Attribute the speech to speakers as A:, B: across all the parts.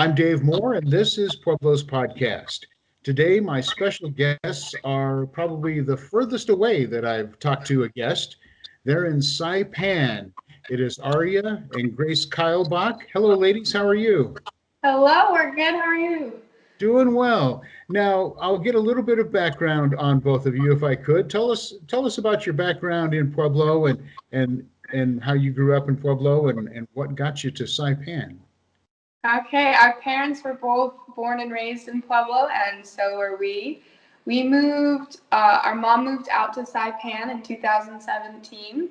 A: I'm Dave Moore, and this is Pueblo's podcast. Today, my special guests are probably the furthest away that I've talked to a guest. They're in Saipan. It is Aria and Grace Keilbach. Hello, ladies. How are you?
B: Hello, we're good. How are you?
A: Doing well. Now, I'll get a little bit of background on both of you, if I could. Tell us about your background in Pueblo and how you grew up in Pueblo and what got you to Saipan.
B: Okay, our parents were both born and raised in Pueblo, and so were we. Our mom moved out to Saipan in 2017,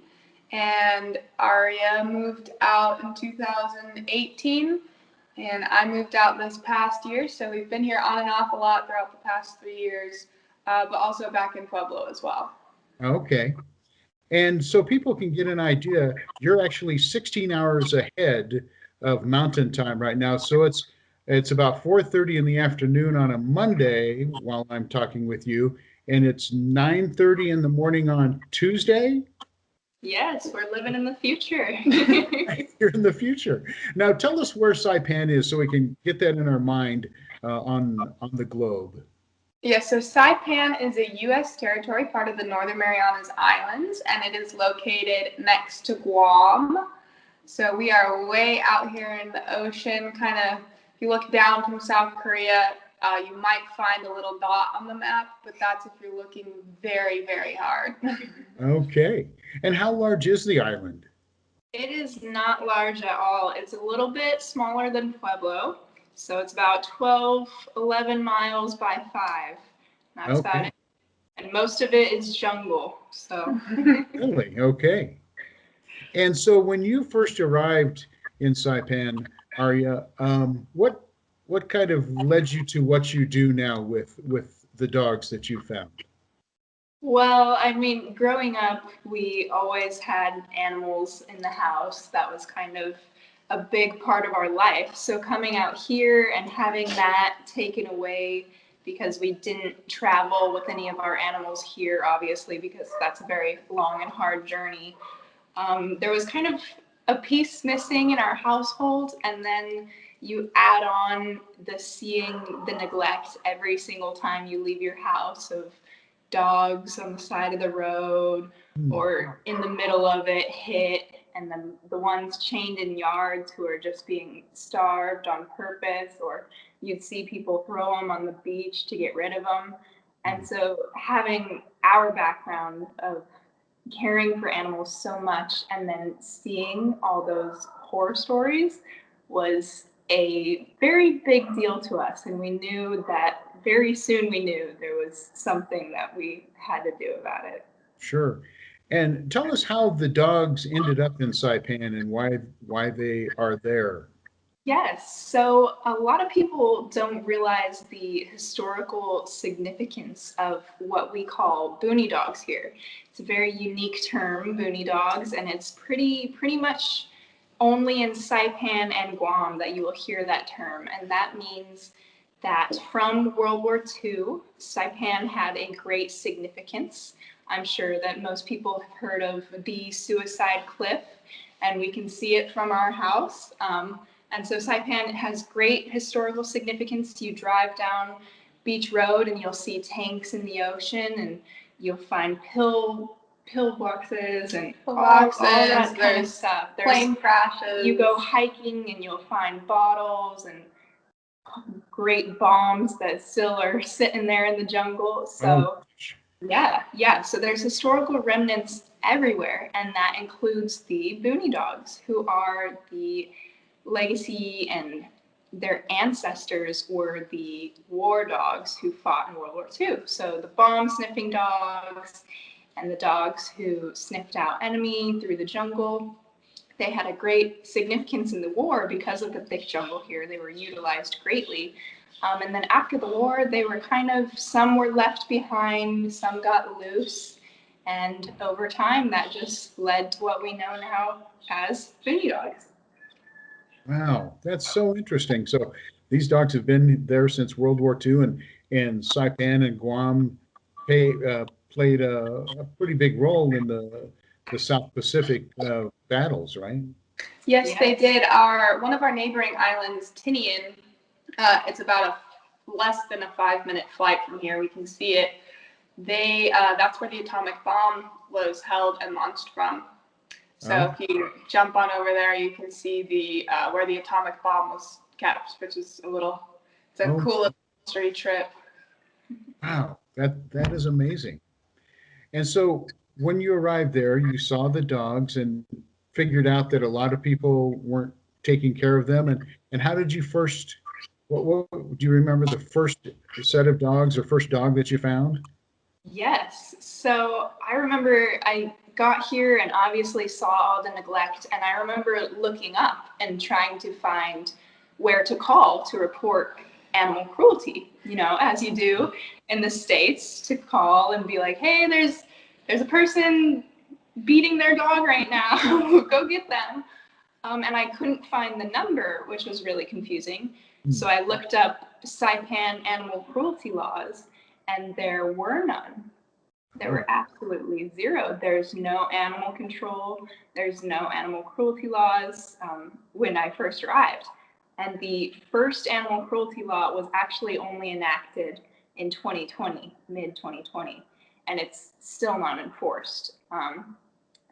B: and Aria moved out in 2018, and I moved out this past year, so we've been here on and off a lot throughout the past 3 years, but also back in Pueblo as well.
A: Okay. And so people can get an idea, you're actually 16 hours ahead of mountain time right now. So it's about 4:30 in the afternoon on a Monday while I'm talking with you, and it's 9:30 in the morning on Tuesday.
B: Yes, we're living in the future.
A: You're in the future. Now tell us where Saipan is so we can get that in our mind on the globe.
B: Yeah, so Saipan is a U.S. territory, part of the Northern Marianas Islands, and it is located next to Guam. So we are way out here in the ocean, kind of, if you look down from South Korea, you might find a little dot on the map, but that's if you're looking very, very hard.
A: Okay. And how large is the island?
B: It is not large at all. It's a little bit smaller than Pueblo. So it's about 12, 11 miles by 5. That's about
A: Okay.
B: it. And most of it is jungle. So
A: Really? Okay. And so when you first arrived in Saipan, Arya, what kind of led you to what you do now with the dogs that you found?
B: well, I mean, growing up, we always had animals in the house. That was kind of a big part of our life. So coming out here and having that taken away because we didn't travel with any of our animals here, obviously, because that's a very long and hard journey. There was kind of a piece missing in our household, and then you add on the seeing the neglect every single time you leave your house of dogs on the side of the road
A: Hmm.
B: or in the middle of it hit, and then the ones chained in yards who are just being starved on purpose, or you'd see people throw them on the beach to get rid of them. And so having our background of caring for animals so much and then seeing all those horror stories was a very big deal to us, and we knew that very soon we knew there was something that we had to do about it.
A: Sure. And tell us how the dogs ended up in Saipan and why they are there.
B: Yes, so a lot of people don't realize the historical significance of what we call Boonie dogs here. It's a very unique term, Boonie dogs, and it's pretty much only in Saipan and Guam that you will hear that term. And that means that from World War II, Saipan had a great significance. I'm sure that most people have heard of the Suicide Cliff, and we can see it from our house. And so Saipan has great historical significance. You drive down Beach Road and you'll see tanks in the ocean, and you'll find pillboxes and all that kind of stuff.
C: Plane crashes.
B: You go hiking and you'll find bottles and great bombs that still are sitting there in the jungle. So
A: Oh,
B: yeah. So there's historical remnants everywhere, and that includes the Boonie dogs, who are the legacy, and their ancestors were the war dogs who fought in World War II. So the bomb sniffing dogs and the dogs who sniffed out enemy through the jungle. They had a great significance in the war because of the thick jungle here. They were utilized greatly. And then after the war, they were some were left behind, some got loose. And over time, that just led to what we know now as Boonie dogs.
A: wow, that's so interesting. So these dogs have been there since World War II, and Saipan and Guam played a pretty big role in the South Pacific battles, right?
B: Yes, they did. One of our neighboring islands, Tinian, It's about less than a 5-minute flight from here. We can see it. That's where the atomic bomb was held and launched from. So if you jump on over there, you can see the where the atomic bomb was kept, which is it's a cool little history trip.
A: Wow, that is amazing. And so when you arrived there, you saw the dogs and figured out that a lot of people weren't taking care of them. And how did you first, what do you remember the first set of dogs or first dog that you found?
B: Yes. So I remember I got here and obviously saw all the neglect, and I remember looking up and trying to find where to call to report animal cruelty, as you do in the States, to call and be like, hey, there's a person beating their dog right now. Go get them. And I couldn't find the number, which was really confusing. So I looked up Saipan animal cruelty laws, and there were none. There were absolutely zero. There's no animal control. There's no animal cruelty laws when I first arrived. And the first animal cruelty law was actually only enacted in 2020, mid 2020, and it's still not enforced.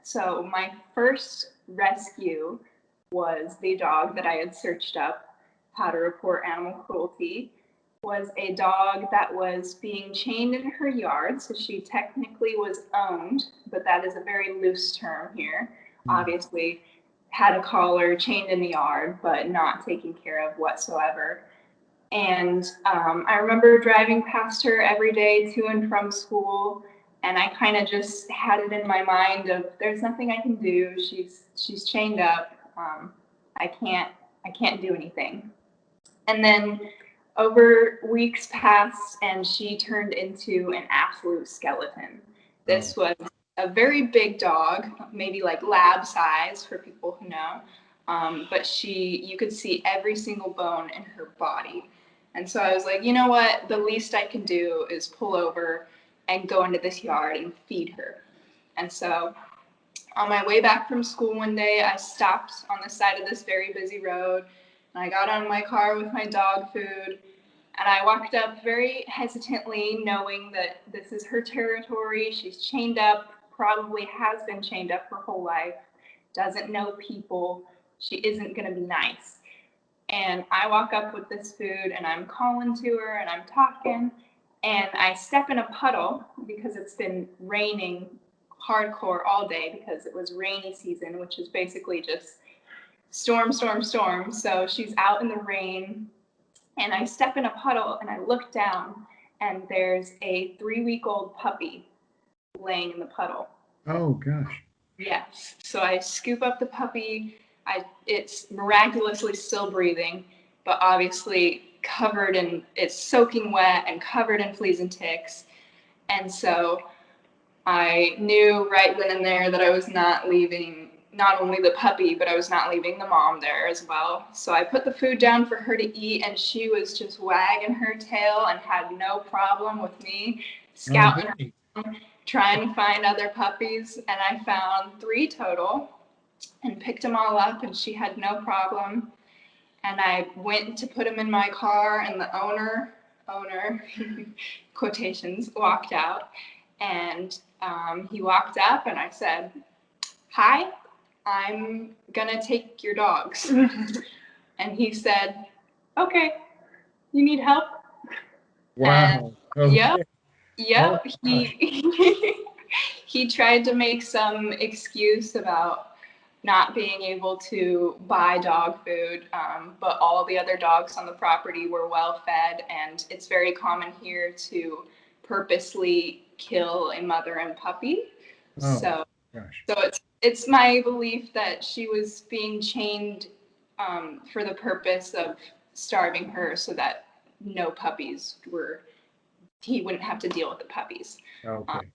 B: So my first rescue was the dog that I had searched up, how to report animal cruelty, was a dog that was being chained in her yard. So she technically was owned, but that is a very loose term here. Obviously, had a collar, chained in the yard, but not taken care of whatsoever. And I remember driving past her every day to and from school, and I kind of just had it in my mind of there's nothing I can do. She's chained up. I can't do anything. And then over weeks passed, and she turned into an absolute skeleton. This was a very big dog, maybe like lab size for people who know. But you could see every single bone in her body. And so I was like, you know what? The least I can do is pull over and go into this yard and feed her. And so on my way back from school one day, I stopped on the side of this very busy road, and I got on my car with my dog food, and I walked up very hesitantly, knowing that this is her territory. She's chained up, probably has been chained up her whole life, doesn't know people. She isn't going to be nice. And I walk up with this food, and I'm calling to her, and I'm talking, and I step in a puddle because it's been raining hardcore all day because it was rainy season, which is basically just storm, storm, storm. So she's out in the rain, and I step in a puddle, and I look down, and there's a 3-week-old puppy laying in the puddle.
A: Oh gosh.
B: Yes. So I scoop up the puppy. It's miraculously still breathing, but obviously it's soaking wet and covered in fleas and ticks. And so I knew right then and there that I was not leaving not only the puppy, but I was not leaving the mom there as well. So I put the food down for her to eat, and she was just wagging her tail and had no problem with me scouting around, trying to find other puppies. And I found 3 total and picked them all up, and she had no problem. And I went to put them in my car, and the owner quotations, walked out. And he walked up, and I said, "Hi, I'm gonna take your dogs." And he said, "Okay, you need help?"
A: Wow.
B: And,
A: Okay.
B: yep.
A: Oh,
B: He tried to make some excuse about not being able to buy dog food, but all the other dogs on the property were well fed, and it's very common here to purposely kill a mother and puppy. So it's my belief that she was being chained for the purpose of starving her so that he wouldn't have to deal with the puppies.
A: Okay.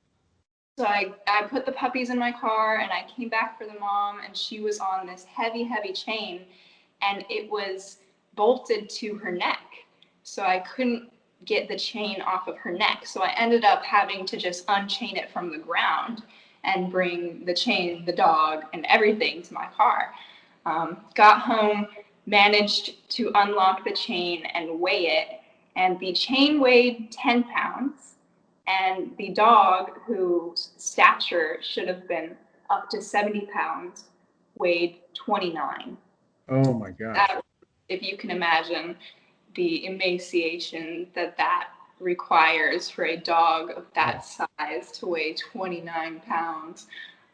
B: So I put the puppies in my car, and I came back for the mom, and she was on this heavy, heavy chain, and it was bolted to her neck. So I couldn't get the chain off of her neck. So I ended up having to just unchain it from the ground and bring the chain, the dog, and everything to my car. Got home, managed to unlock the chain and weigh it. And the chain weighed 10 pounds. And the dog, whose stature should have been up to 70 pounds, weighed 29.
A: Oh my gosh.
B: That, if you can imagine the emaciation that requires for a dog of that size to weigh 29 pounds.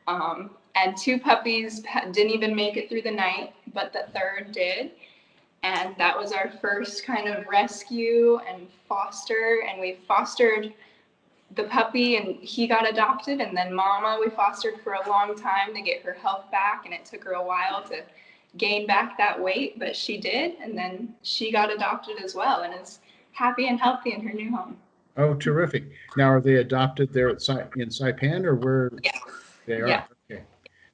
B: And 2 puppies didn't even make it through the night, but the third did. And that was our first kind of rescue and foster. And we fostered the puppy and he got adopted. And then Mama, we fostered for a long time to get her health back. And it took her a while to gain back that weight, but she did. And then she got adopted as well and is happy and healthy in her new home.
A: Oh, terrific. Now, are they adopted there in Saipan or where they are?
B: Yeah.
A: Okay.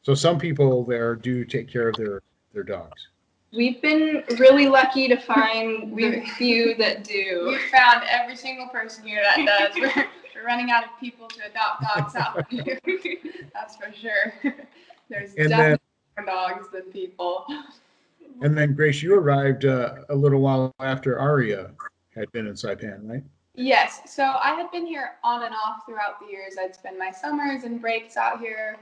A: So some people there do take care of their dogs.
B: We've been really lucky to find the few that do.
C: We've found every single person here that does. We're running out of people to adopt dogs out here. That's for sure. There's definitely more dogs than people.
A: And then, Grace, you arrived a little while after Aria had been in Saipan, right?
C: Yes. So I had been here on and off throughout the years. I'd spend my summers and breaks out here.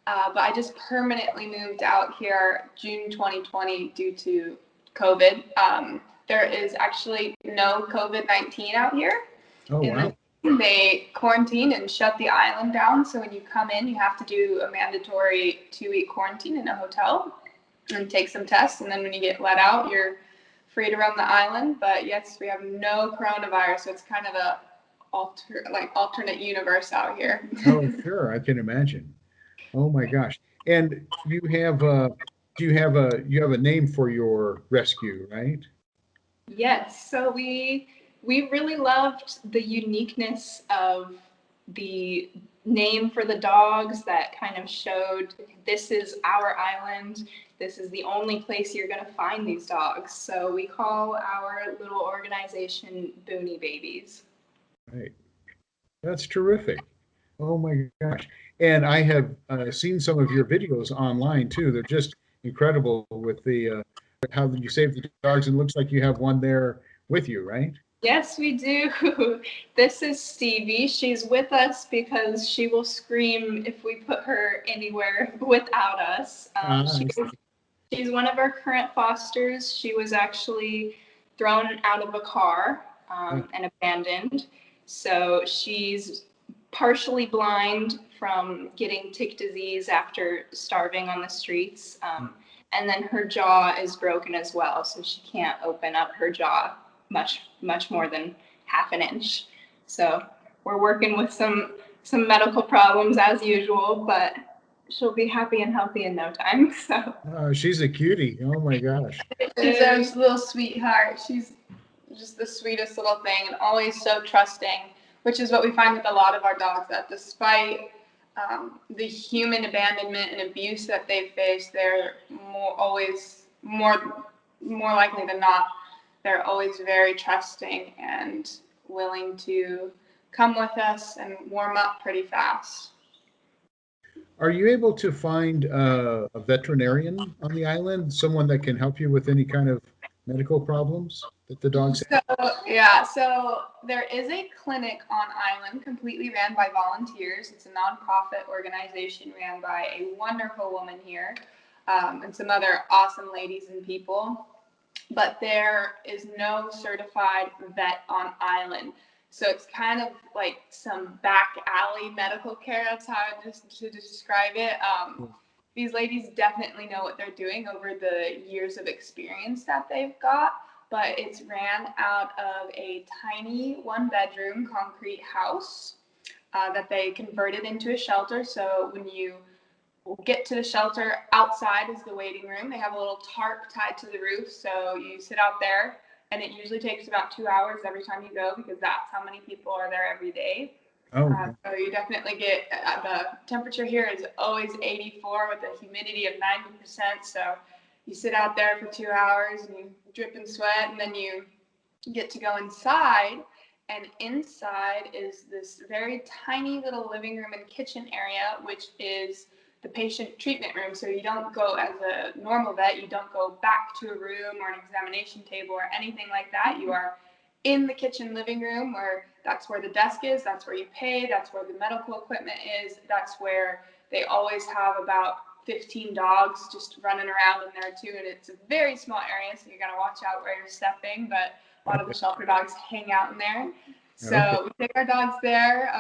C: But I just permanently moved out here June 2020 due to COVID. There is actually no COVID-19 out here.
A: Oh, wow.
C: They quarantine and shut the island down. So when you come in, you have to do a mandatory 2-week quarantine in a hotel and take some tests. And then when you get let out, you're free to roam the island. But yes, we have no coronavirus. So it's kind of a alternate universe out here.
A: Oh, sure. I can imagine. Oh my gosh. And you have you have a name for your rescue, right?
B: Yes. So we really loved the uniqueness of the name for the dogs that kind of showed this is our island. This is the only place you're going to find these dogs. So we call our little organization Boonie Babies.
A: Right. That's terrific. Oh my gosh. And I have seen some of your videos online too. They're just incredible with the how you save the dogs, and it looks like you have one there with you, right?
B: Yes, we do. This is Stevie. She's with us because she will scream if we put her anywhere without us. She's one of our current fosters. She was actually thrown out of a car and abandoned. So she's partially blind from getting tick disease after starving on the streets. And then her jaw is broken as well, so she can't open up her jaw much more than half an inch. So we're working with some medical problems as usual, but she'll be happy and healthy in no time. So
A: She's a cutie. Oh my gosh.
C: She's a little sweetheart. She's just the sweetest little thing and always so trusting, which is what we find with a lot of our dogs, that despite the human abandonment and abuse that they face, they're always more likely than not, they're always very trusting and willing to come with us and warm up pretty fast.
A: Are you able to find a veterinarian on the island, someone that can help you with any kind of medical problems that the dogs have?
C: So there is a clinic on island completely ran by volunteers. It's a nonprofit organization ran by a wonderful woman here and some other awesome ladies and people. But there is no certified vet on island. So it's kind of like some back alley medical care. That's how to describe it. These ladies definitely know what they're doing over the years of experience that they've got. But it's ran out of a tiny 1-bedroom concrete house that they converted into a shelter. So when you get to the shelter, outside is the waiting room. They have a little tarp tied to the roof, so you sit out there, and it usually takes about 2 hours every time you go because that's how many people are there every day. So you definitely get the temperature here is always 84 with a humidity of 90%. So you sit out there for 2 hours and you drip and sweat, and then you get to go inside. And inside is this very tiny little living room and kitchen area, which is the patient treatment room. So you don't go as a normal vet, you don't go back to a room or an examination table or anything like that. You are in the kitchen living room, where that's where the desk is, that's where you pay, that's where the medical equipment is, that's where they always have about 15 dogs just running around in there too. And it's a very small area, so you got to watch out where you're stepping, but a lot of the shelter dogs hang out in there. So we take our dogs there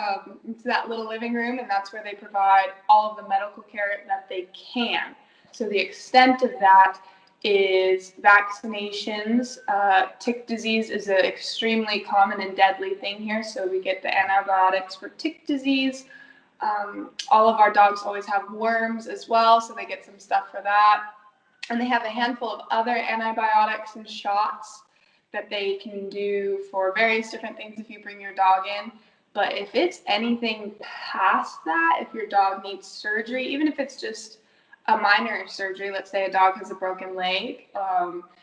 C: into that little living room, and that's where they provide all of the medical care that they can. So the extent of that is vaccinations. Tick disease is an extremely common and deadly thing here, so we get the antibiotics for tick disease. All of our dogs always have worms as well, so they get some stuff for that. And they have a handful of other antibiotics and shots that they can do for various different things if you bring your dog in. But if it's anything past that, if your dog needs surgery, even if it's just a minor surgery, let's say a dog has a broken leg.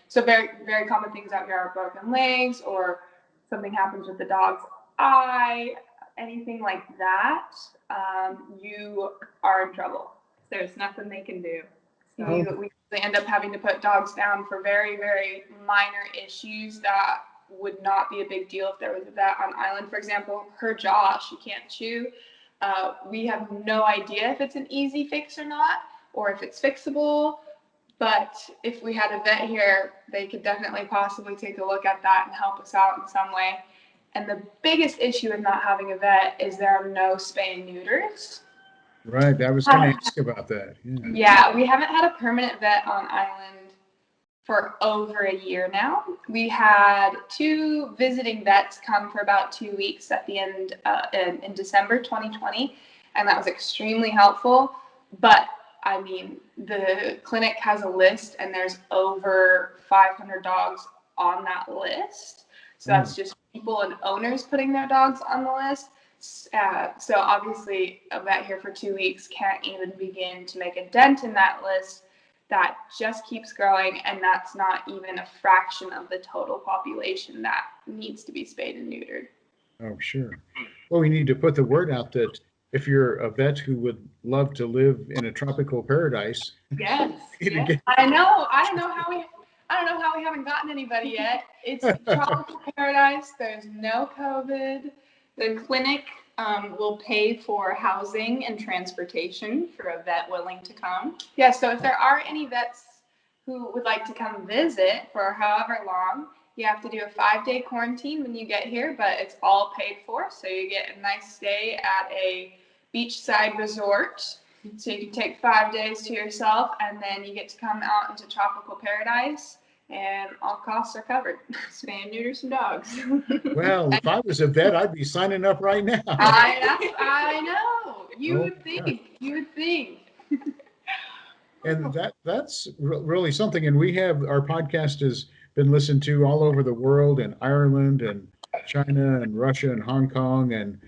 C: So very, very common things out here are broken legs, or something happens with the dog's eye, anything like that, you are in trouble.
B: There's nothing they can do.
C: So we end up having to put dogs down for very, very minor issues that would not be a big deal if there was a vet on island. For example, her jaw, she can't chew. We have no idea if it's an easy fix or not, or if it's fixable. But if we had a vet here, they could definitely possibly take a look at that and help us out in some way. And the biggest issue with not having a vet is there are no spay and neuters.
A: Right. I was going to ask about that.
C: Yeah, we haven't had a permanent vet on island for over a year now. We had 2 visiting vets come for about 2 weeks at the end in December 2020, and that was extremely helpful. But I mean, the clinic has a list, and there's over 500 dogs on that list. So that's just people and owners putting their dogs on the list. So obviously a vet here for 2 weeks can't even begin to make a dent in that list. That just keeps growing, and that's not even a fraction of the total population that needs to be spayed and neutered.
A: Oh, sure. Well, we need to put the word out that if you're a vet who would love to live in a tropical paradise,
B: yes.
C: I know. I don't know how we haven't gotten anybody yet. It's tropical paradise. There's no COVID.
B: The clinic will pay for housing and transportation for a vet willing to come.
C: Yeah, so if there are any vets who would like to come visit for however long, you have to do a 5-day quarantine when you get here, but it's all paid for. So you get a nice stay at a beachside resort. So you can take 5 days to yourself, and then you get to come out into tropical paradise, and all costs are covered.
B: Spay and neuter some dogs.
A: well, if I was a vet, I'd be signing up right now.
C: I know. You would think.
A: And that's really something. And we have, our podcast has been listened to all over the world, in Ireland and China and Russia and Hong Kong and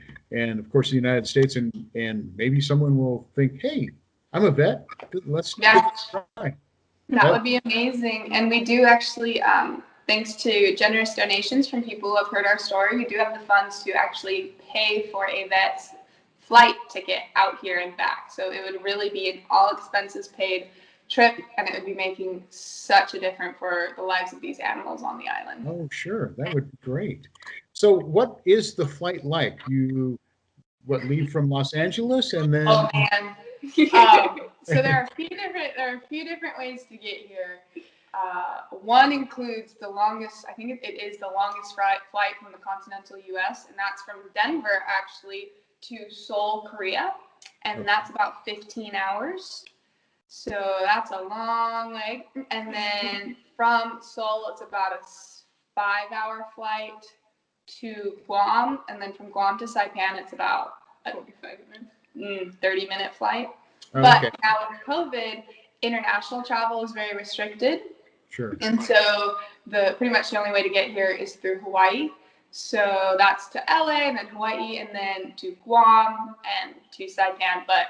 A: of course the United States, and maybe someone will think, hey, I'm a vet. Let's give this a try.
C: That would be amazing. And we do actually, thanks to generous donations from people who have heard our story, we do have the funds to actually pay for a vet's flight ticket out here and back. So it would really be an all expenses paid trip, and it would be making such a difference for the lives of these animals on the island.
A: Oh, sure. That would be great. So what is the flight like? You leave from Los Angeles and then
C: so there are a few different ways to get here. One includes the longest, I think it is the longest flight from the continental US, and that's from Denver actually to Seoul, Korea, and that's about 15 hours. So that's a long leg. And then from Seoul, it's about a 5-hour flight to Guam, and then from Guam to Saipan, it's about a 30-minute flight. But now with COVID, international travel is very restricted.
A: Sure.
C: And so pretty much the only way to get here is through Hawaii. So that's to LA, and then Hawaii, and then to Guam and to Saipan. But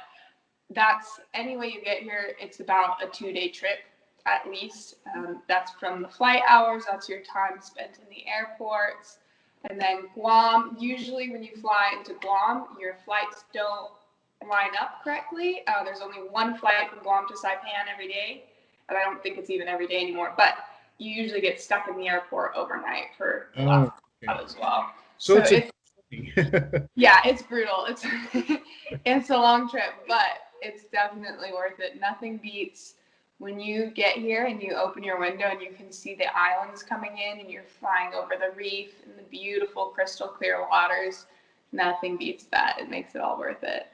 C: that's any way you get here, it's about a 2-day trip at least. That's from the flight hours, that's your time spent in the airports. And then Guam, usually when you fly into Guam, your flights don't line up correctly. There's only one flight from Guam to Saipan every day, and I don't think it's even every day anymore. But you usually get stuck in the airport overnight for a lot as well.
A: So it's
C: yeah, it's brutal. It's a long trip, but it's definitely worth it. Nothing beats when you get here and you open your window and you can see the islands coming in and you're flying over the reef and the beautiful crystal clear waters. Nothing beats that. It makes it all worth it.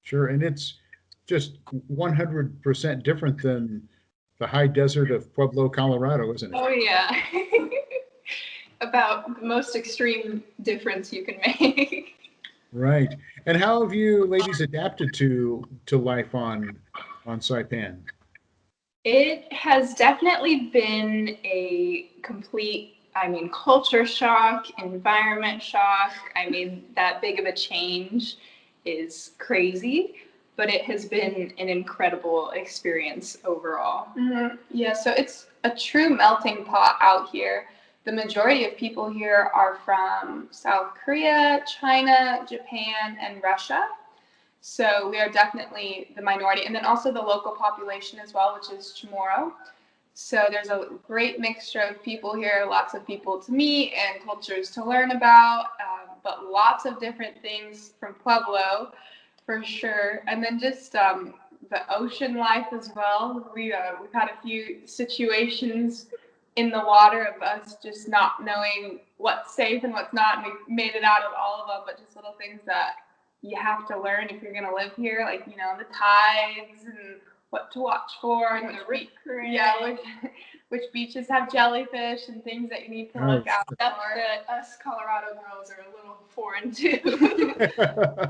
A: Sure, and it's just 100% different than the high desert of Pueblo, Colorado, isn't it?
B: Oh yeah. About the most extreme difference you can make.
A: Right. And how have you ladies adapted to life on Saipan?
B: It has definitely been a complete, culture shock, environment shock. That big of a change is crazy, but it has been an incredible experience overall.
C: Mm-hmm. Yeah, so it's a true melting pot out here. The majority of people here are from South Korea, China, Japan, and Russia. So we are definitely the minority, and then also the local population as well, which is Chamorro. So there's a great mixture of people here, lots of people to meet and cultures to learn about, but lots of different things from Pueblo, for sure. And then just the ocean life as well. We've had a few situations in the water of us just not knowing what's safe and what's not, and we made it out of all of them, but just little things that you have to learn if you're going to live here, like, the tides and what to watch for, and the reef current. Yeah, which beaches have jellyfish and things that you need to look out for.
B: That us Colorado girls are a little foreign too.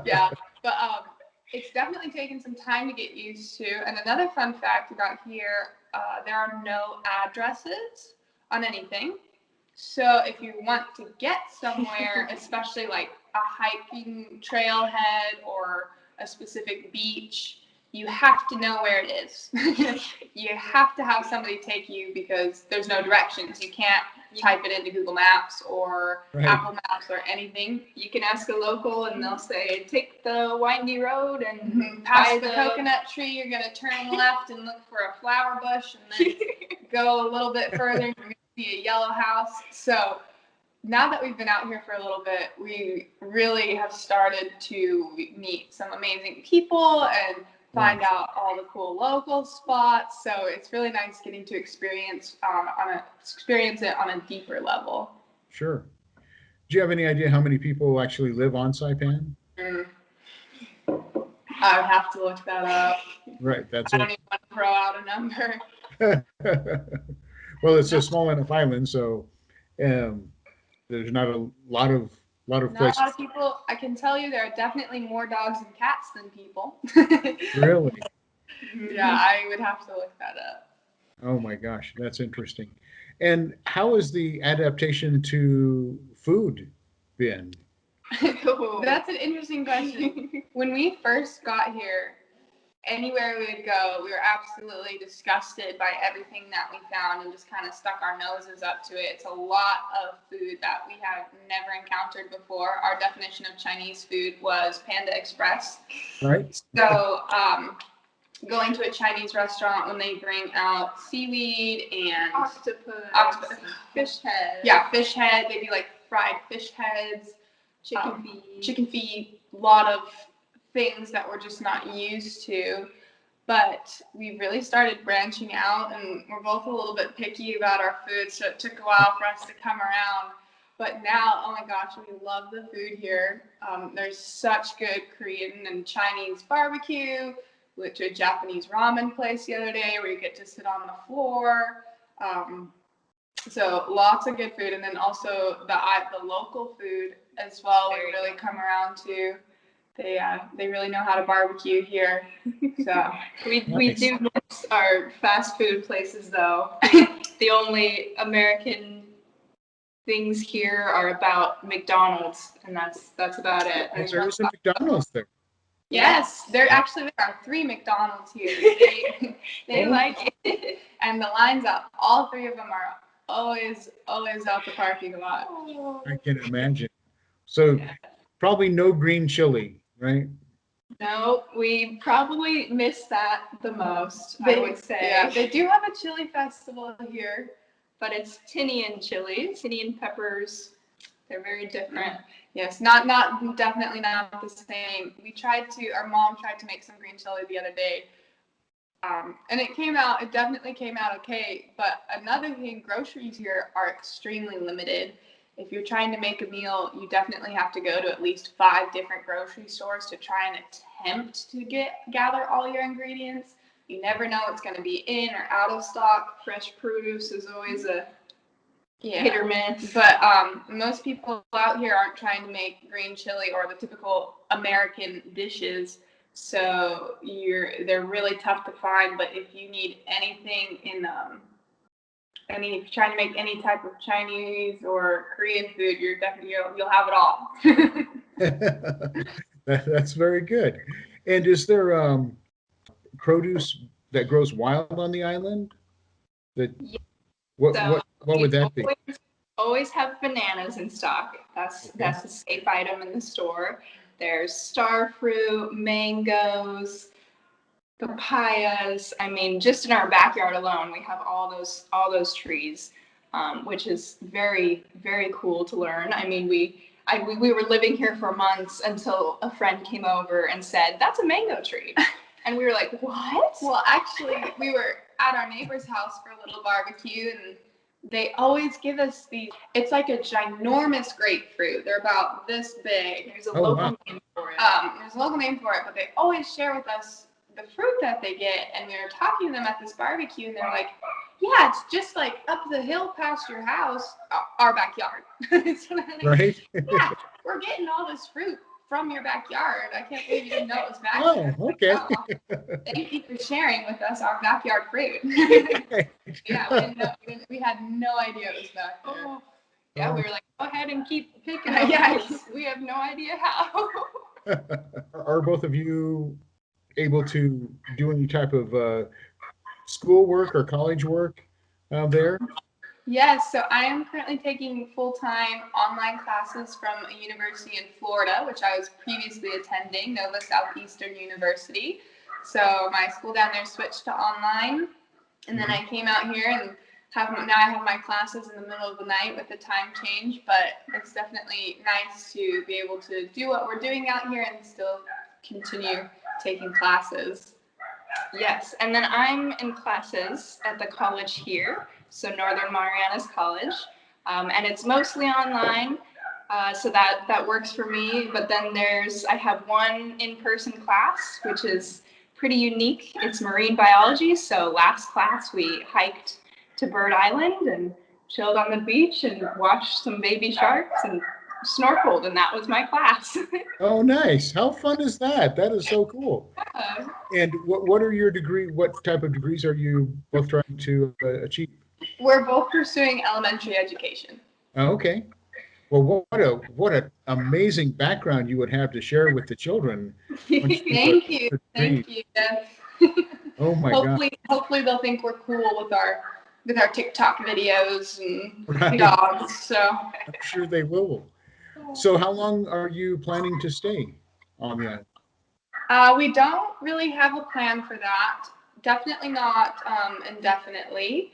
C: Yeah, but it's definitely taken some time to get used to. And another fun fact about here, there are no addresses on anything. So if you want to get somewhere, especially like a hiking trailhead or a specific beach, you have to know where it is. You have to have somebody take you because there's no directions. You can't type it into Google Maps or Apple Maps or anything.
B: You can ask a local and they'll say, take the windy road and
C: past the coconut tree. You're going to turn left and look for a flower bush and then go a little bit further and you're going to see a yellow house. So now that we've been out here for a little bit, we really have started to meet some amazing people and find out all the cool local spots. So it's really nice getting to experience it on a deeper level.
A: Sure. Do you have any idea how many people actually live on Saipan?
C: I would have to look that up.
A: Right.
C: I don't even want to throw out a number.
A: Well, it's a small enough island, so there's not a lot of places.
C: Not a lot of people. I can tell you there are definitely more dogs and cats than people.
A: Really?
C: Yeah, I would have to look that up.
A: Oh my gosh, that's interesting. And how has the adaptation to food been?
C: That's an interesting question. When we first got here, anywhere we would go, we were absolutely disgusted by everything that we found and just kind of stuck our noses up to it. It's a lot of food that we have never encountered before. Our definition of Chinese food was Panda Express.
A: Right.
C: So going to a Chinese restaurant when they bring out seaweed and
B: octopus, fish head.
C: Yeah, fish head. They do like fried fish heads, chicken feet, a lot of things that we're just not used to. But we really started branching out, and we're both a little bit picky about our food, so it took a while for us to come around. But now, oh my gosh, we love the food here. There's such good Korean and Chinese barbecue. We went to a Japanese ramen place the other day where you get to sit on the floor. So lots of good food, and then also the local food as well. We really come around to. They really know how to barbecue here. So
B: we do miss our fast food places though. The only American things here are about McDonald's, and that's about it.
A: There is a McDonald's there.
C: Yes, there are 3 McDonald's here. They like it, and the lines up. All 3 of them are always out the parking lot.
A: I can imagine. So probably no green chili, right?
B: No, we probably miss that the most, I would say.
C: Yeah, they do have a chili festival here.
B: But it's Tinian chilies, Tinian peppers. They're very different.
C: Yes, definitely not the same. Our mom tried to make some green chili the other day. And it definitely came out okay. But another thing, groceries here are extremely limited. If you're trying to make a meal, you definitely have to go to at least 5 different grocery stores to try and attempt to gather all your ingredients. You never know what's going to be in or out of stock.
B: Fresh produce is always a
C: Yeah.
B: hit or miss.
C: But most people out here aren't trying to make green chili or the typical American dishes, so they're really tough to find. But if you need anything if you're trying to make any type of Chinese or Korean food, you'll have it all.
A: That's very good. And is there produce that grows wild on the island? That
B: Yeah.
A: what would that be?
B: Always have bananas in stock. That's a safe item in the store. There's star fruit, mangoes, papayas. I mean, just in our backyard alone, we have all those trees, which is very, very cool to learn. I mean, we were living here for months until a friend came over and said, "That's a mango tree," and we were like, "What?"
C: Well, actually, we were at our neighbor's house for a little barbecue, and they always give us these. It's like a ginormous grapefruit. They're about this big.
B: There's a local name for it.
C: There's a local name for it, but they always share with us the fruit that they get. And we were talking to them at this barbecue, and they're like, "Yeah, it's just like up the hill past your house, our backyard." So like,
A: Right?
C: yeah, we're getting all this fruit from your backyard. I can't believe you didn't know it was back there.
A: Oh, okay.
C: Thank you for sharing with us our backyard fruit. Yeah, we didn't know. We had no idea it was back there.
B: Oh, yeah, we were like, "Go ahead and keep picking them."
C: Yes.
B: We have no idea how.
A: Are both of you able to do any type of school work or college work there?
C: Yes, so I am currently taking full-time online classes from a university in Florida, which I was previously attending, Nova Southeastern University. So my school down there switched to online, and then I came out here and now I have my classes in the middle of the night with the time change, but it's definitely nice to be able to do what we're doing out here and still continue taking classes.
B: Yes, and then I'm in classes at the college here, so Northern Marianas College, and it's mostly online, so that works for me. But then I have one in-person class, which is pretty unique. It's marine biology, so last class we hiked to Bird Island and chilled on the beach and watched some baby sharks and snorkeled, and that was my class.
A: Oh, nice. How fun is that? That is so cool. And what are your what type of degrees are you both trying to achieve?
C: We're both pursuing elementary education.
A: Oh, okay. Well, what an amazing background you would have to share with the children.
C: Thank you. Thank you.
A: Oh my God.
C: Hopefully they'll think we're cool with our TikTok videos and
A: Right.
C: dogs. So
A: I'm sure they will. So how long are you planning to stay on the island?
C: We don't really have a plan for that. Definitely not indefinitely,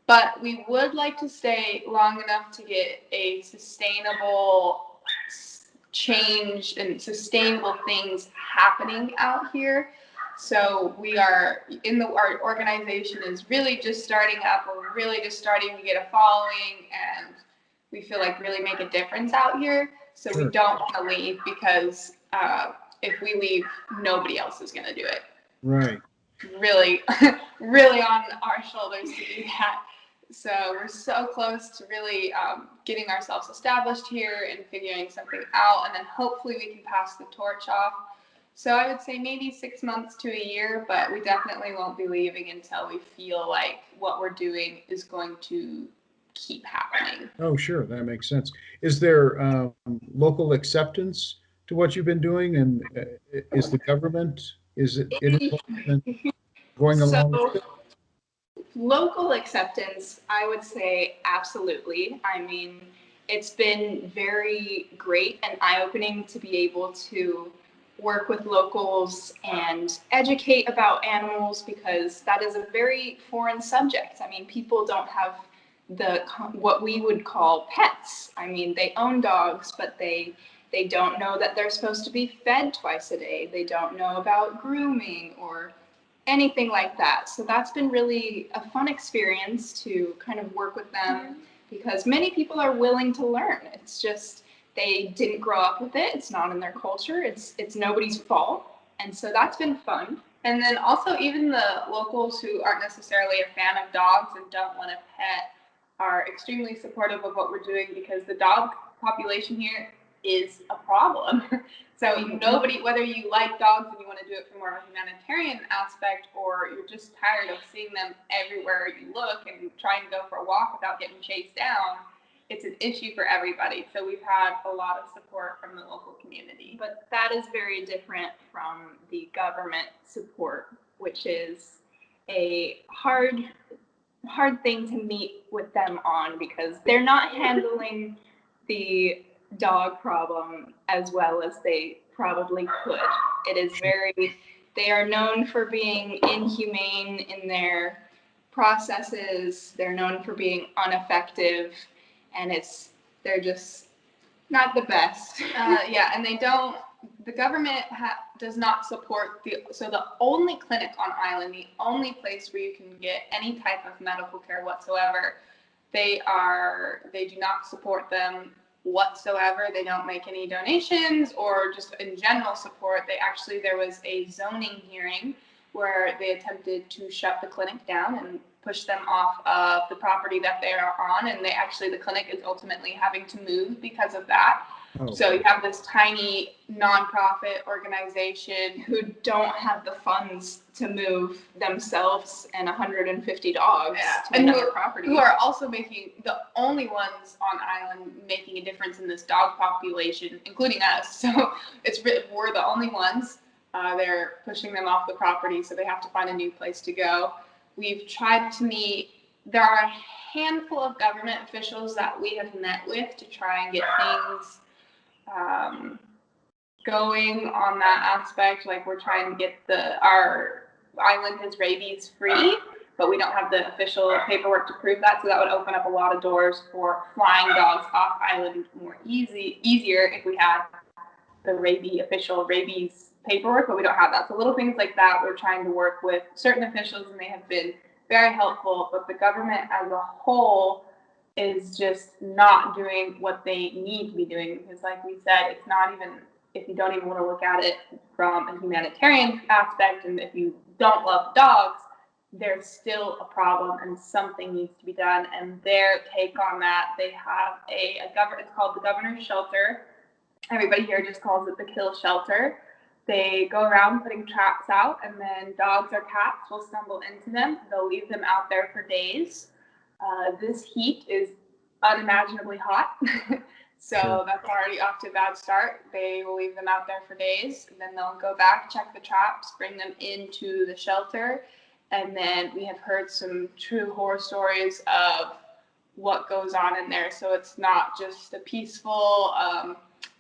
C: but we would like to stay long enough to get a sustainable change and sustainable things happening out here. So our organization is really just starting up. We're really just starting to get a following, and we feel like really make a difference out here. So
A: Sure.
C: We don't want to leave because if we leave, nobody else is going to do it.
A: Right.
C: Really, really on our shoulders to do that. So we're so close to really getting ourselves established here and figuring something out, and then hopefully we can pass the torch off. So I would say maybe 6 months to a year, but we definitely won't be leaving until we feel like what we're doing is going to keep happening.
A: Oh, sure. That makes sense. Is there local acceptance to what you've been doing? And is the government, is it going along with it?
B: Local acceptance, I would say absolutely. I mean, it's been very great and eye-opening to be able to work with locals and educate about animals, because that is a very foreign subject. I mean, people don't have what we would call pets. I mean, they own dogs, but they don't know that they're supposed to be fed twice a day. They don't know about grooming or anything like that. So that's been really a fun experience to kind of work with them, because many people are willing to learn. It's just they didn't grow up with it. It's not in their culture. It's nobody's fault. And so that's been fun.
C: And then also even the locals who aren't necessarily a fan of dogs and don't want a pet are extremely supportive of what we're doing, because the dog population here is a problem. So nobody, whether you like dogs and you want to do it for more of a humanitarian aspect, or you're just tired of seeing them everywhere you look and trying to go for a walk without getting chased down, it's an issue for everybody. So we've had a lot of support from the local community.
B: But that is very different from the government support, which is a hard thing to meet with them on, because they're not handling the dog problem as well as they probably could. It is they are known for being inhumane in their processes. They're known for being ineffective, and they're just not the best.
C: Yeah, and the government does not support so the only clinic on island, the only place where you can get any type of medical care whatsoever, they do not support them whatsoever. They don't make any donations or just in general support. There was a zoning hearing where they attempted to shut the clinic down and push them off of the property that they are on, and the clinic is ultimately having to move because of that.
A: Oh.
C: So you have this tiny nonprofit organization
B: who don't have the funds to move themselves and 150 dogs to another property.
C: Who are also the only ones on island making a difference in this dog population, including us. So we're the only ones. They're pushing them off the property, so they have to find a new place to go. We've tried to meet. There are a handful of government officials that we have met with to try and get things going on that aspect. Like, we're trying to get our island is rabies free, but we don't have the official paperwork to prove that. So that would open up a lot of doors for flying dogs off island easier if we had the official rabies paperwork, but we don't have that. So little things like that, we're trying to work with certain officials, and they have been very helpful, but the government as a whole is just not doing what they need to be doing, because like we said, it's not even, if you don't even want to look at it from a humanitarian aspect, and if you don't love dogs, there's still a problem and something needs to be done. And their take on that, they have it's called the Governor's Shelter. Everybody here just calls it the kill shelter. They go around putting traps out, and then dogs or cats will stumble into them. They'll leave them out there for days. This heat is unimaginably hot, so that's already off to a bad start. They will leave them out there for days, and then they'll go back, check the traps, bring them into the shelter, and then we have heard some true horror stories of what goes on in there. So it's not just a peaceful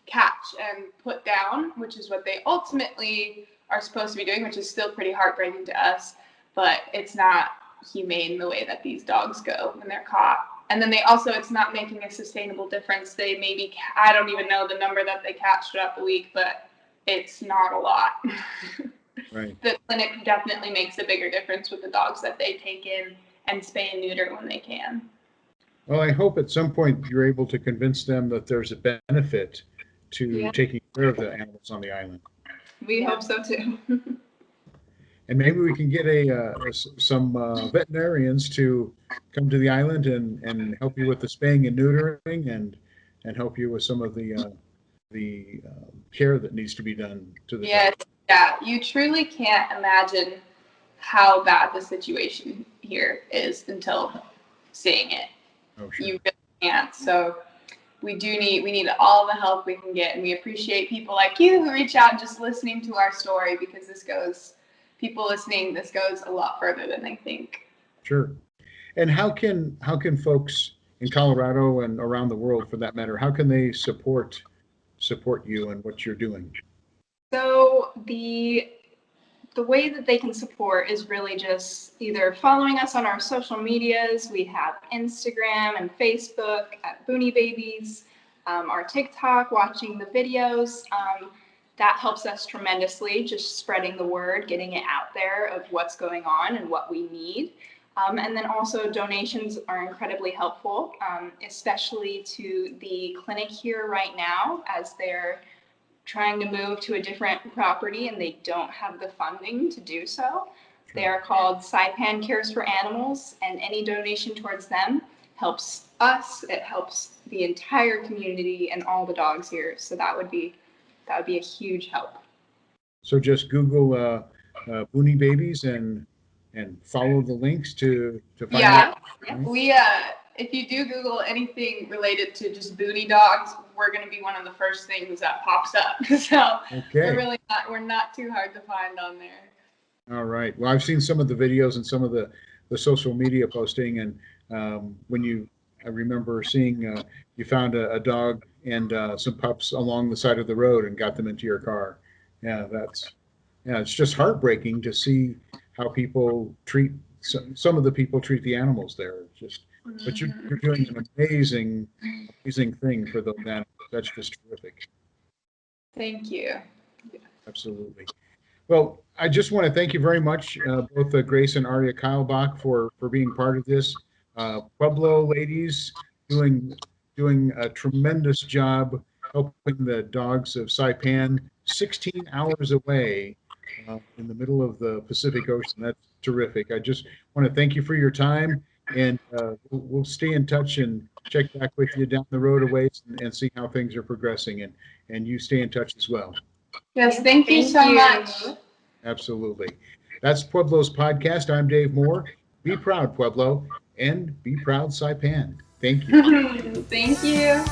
C: catch and put down, which is what they ultimately are supposed to be doing, which is still pretty heartbreaking to us, but it's not humane the way that these dogs go when they're caught. And then it's not making a sustainable difference. They maybe, I don't even know the number that they catch throughout the week, but it's not a lot.
A: Right.
C: The clinic definitely makes a bigger difference with the dogs that they take in and spay and neuter when they can.
A: Well, I hope at some point you're able to convince them that there's a benefit to taking care of the animals on the island.
B: We hope so too.
A: And maybe we can get some veterinarians to come to the island and help you with the spaying and neutering and help you with some of the care that needs to be done to the dog.
C: Yeah, you truly can't imagine how bad the situation here is until seeing it.
A: Oh, sure.
C: You really can't. So we need all the help we can get, and we appreciate people like you who reach out just listening to our story, because this goes a lot further than they think.
A: Sure. And how can folks in Colorado and around the world, for that matter, how can they support you and what you're doing?
B: So the way that they can support is really just either following us on our social medias. We have Instagram and Facebook at Boonie Babies, our TikTok, watching the videos. That helps us tremendously, just spreading the word, getting it out there of what's going on and what we need. And then also donations are incredibly helpful, especially to the clinic here right now as they're trying to move to a different property and they don't have the funding to do so. They are called Saipan Cares for Animals, and any donation towards them helps us. It helps the entire community and all the dogs here. So that would be a huge help.
A: So just Google Boonie Babies and follow the links to find out.
C: We if you do Google anything related to just Boonie dogs, we're going to be one of the first things that pops up. So we're not too hard to find on there.
A: All right. Well, I've seen some of the videos and some of the social media posting, and I remember seeing you found a dog and some pups along the side of the road and got them into your car. Yeah, it's just heartbreaking to see how people treat some of the people treat the animals there. But you're doing an amazing thing for those animals. That's just terrific.
C: Thank you.
A: Absolutely. Well, I just want to thank you very much, both Grace and Aria Keilbach, for being part of this. Pueblo ladies doing a tremendous job helping the dogs of Saipan 16 hours away in the middle of the Pacific Ocean. That's terrific. I just want to thank you for your time, and we'll stay in touch and check back with you down the road a ways and see how things are progressing, and you stay in touch as well.
C: Yes, thank you so much.
A: Absolutely. That's Pueblo's podcast. I'm Dave Moore. Be proud, Pueblo, and be proud, Saipan. Thank you.
C: Thank you.